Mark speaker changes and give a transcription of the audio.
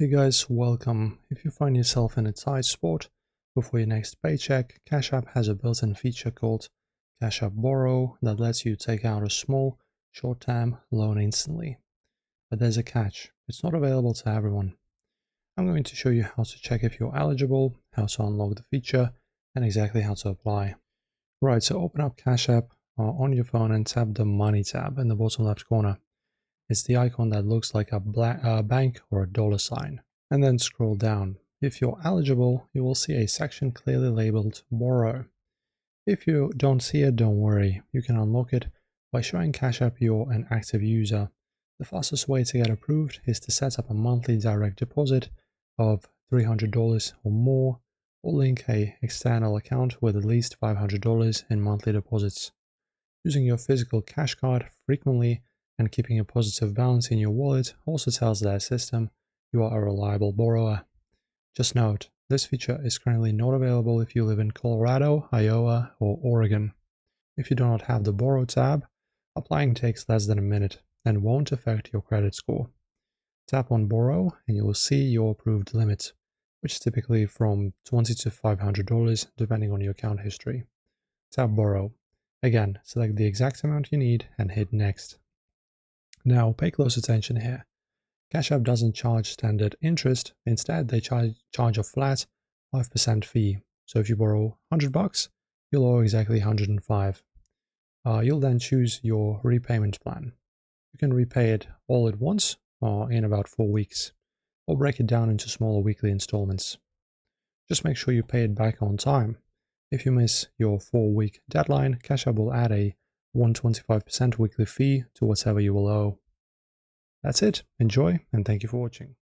Speaker 1: Hey guys, welcome. If you find yourself in a tight spot before your next paycheck, Cash App has a built-in feature called Cash App Borrow that lets you take out a small, short-term loan instantly. But there's a catch. It's not available to everyone. I'm going to show you how to check if you're eligible, how to unlock the feature, and exactly how to apply. Right, so open up Cash App on your phone and tap the Money tab in the bottom left corner. It's the icon that looks like a bank or a dollar sign. And then scroll down. If you're eligible, you will see a section clearly labeled Borrow. If you don't see it, don't worry. You can unlock it by showing Cash App you're an active user. The fastest way to get approved is to set up a monthly direct deposit of $300 or more, or link a external account with at least $500 in monthly deposits. Using your physical cash card frequently and keeping a positive balance in your wallet also tells their system you are a reliable borrower. Just note, this feature is currently not available if you live in Colorado, Iowa, or Oregon. If you do not have the Borrow tab, applying takes less than a minute and won't affect your credit score. Tap on Borrow and you will see your approved limit, which is typically from $20 to $500 depending on your account history. Tap Borrow. Again, select the exact amount you need and hit Next. Now, pay close attention here. Cash App doesn't charge standard interest. Instead, they charge a flat 5% fee. So if you borrow $100, you'll owe exactly 105. You'll then choose your repayment plan. You can repay it all at once in about 4 weeks, or break it down into smaller weekly installments. Just make sure you pay it back on time. If you miss your 4-week deadline, Cash App will add a 125% weekly fee to whatever you will owe. That's it. Enjoy, and thank you for watching.